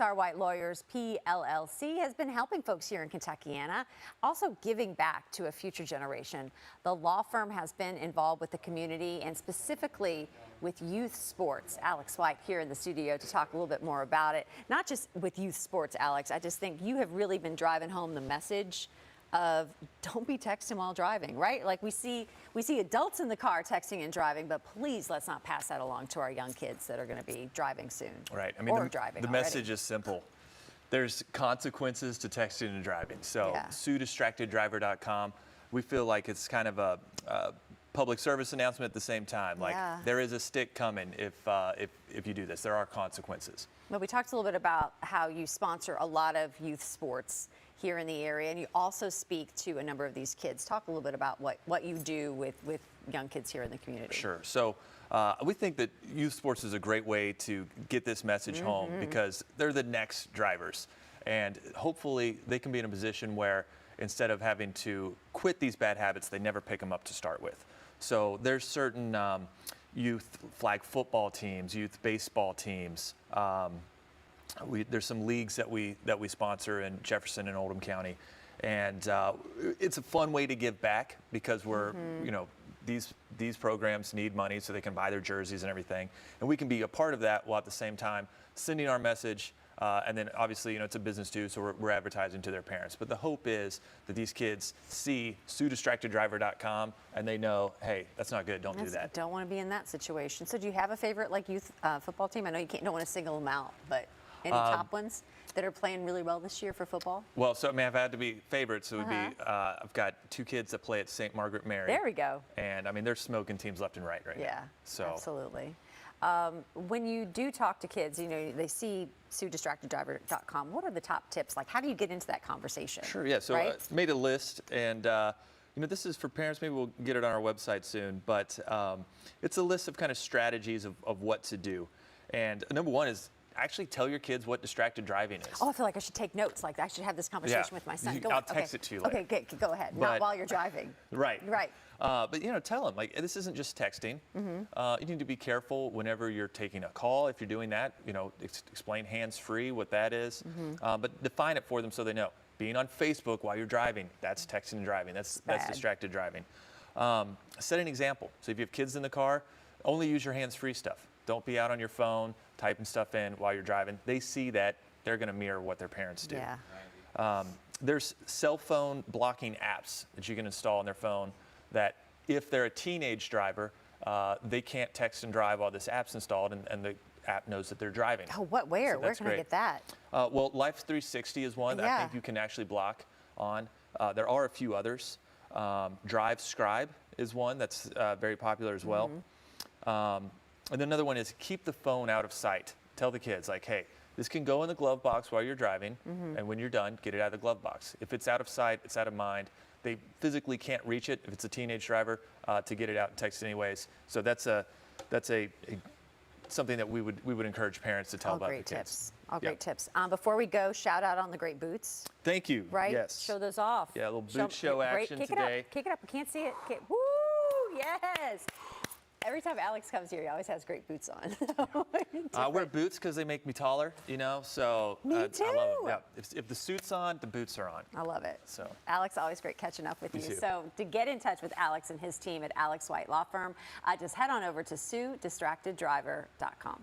Star White Lawyers PLLC has been helping folks here in Kentuckiana, also giving back to a future generation. The law firm has been involved with the community and specifically with youth sports. Alex White here in the studio to talk a little bit more about it. Not just with youth sports, Alex. I just think you have really been driving home the message of don't be texting while driving, right? Like we see adults in the car texting and driving, but please let's not pass that along to our young kids that are going to be driving soon. Right. I mean, driving the already. message is simple. There's consequences to texting and driving. So SueDistractedDriver.com. We feel like it's kind of a public service announcement at the same time. Like there is a stick coming if you do this. There are consequences. Well, we talked a little bit about how you sponsor a lot of youth sports here in the area, and you also speak to a number of these kids. Talk a little bit about what you do with young kids here in the community. Sure. So we think that youth sports is a great way to get this message home because they're the next drivers. And hopefully they can be in a position where instead of having to quit these bad habits, they never pick them up to start with. So there's certain youth flag football teams, youth baseball teams. There's some leagues that we sponsor in Jefferson and Oldham County, and it's a fun way to give back because we're these programs need money so they can buy their jerseys and everything, and we can be a part of that while at the same time sending our message. And then obviously, it's a business too, so we're advertising to their parents. But the hope is that these kids see SueDistractedDriver.com and they know, hey, that's not good. Don't do that. Don't want to be in that situation. So do you have a favorite youth football team? I know you don't want to single them out, but any top ones that are playing really well this year for football? Well, so if I had to be favorites, it would be I've got two kids that play at St. Margaret Mary. There we go. And I mean, they're smoking teams left and right now. Yeah, so absolutely. When you do talk to kids, they see SueDistractedDriver.com. What are the top tips? Like, how do you get into that conversation? Sure, yeah. So I made a list, and this is for parents. Maybe we'll get it on our website soon, but it's a list of kind of strategies of what to do. And number one is actually tell your kids what distracted driving is. Oh, I feel like I should take notes. Like I should have this conversation with my son. I'll text it to you later. Okay, go ahead. Not while you're driving. Right. Right. But tell them this isn't just texting. You need to be careful whenever you're taking a call. If you're doing that, explain hands-free what that is. But define it for them so they know. Being on Facebook while you're driving, that's texting and driving. That's distracted driving. Set an example. So if you have kids in the car, only use your hands-free stuff. Don't be out on your phone typing stuff in while you're driving. They see that, they're going to mirror what their parents do. Yeah. There's cell phone blocking apps that you can install on their phone that if they're a teenage driver, they can't text and drive while this app's installed and the app knows that they're driving. Oh, where? Where can I get that? Well, Life 360 is one that I think you can actually block on. There are a few others. Drive Scribe is one that's very popular as well. And then another one is keep the phone out of sight. Tell the kids, hey, this can go in the glove box while you're driving, and when you're done, get it out of the glove box. If it's out of sight, it's out of mind. They physically can't reach it if it's a teenage driver to get it out and text anyways. So that's something that we would encourage parents to tell about the kids. All great tips. Before we go, shout out on the great boots. Thank you. Right? Yes. Show those off. Yeah, a little boot show action today. Kick it up. I can't see it. Woo! Yes. Every time Alex comes here, he always has great boots on. I wear boots because they make me taller, so me too. I love it. Yeah. If the suit's on, the boots are on. I love it. So Alex, always great catching up with you. Too. So to get in touch with Alex and his team at Alex White Law Firm, just head on over to SueDistractedDriver.com.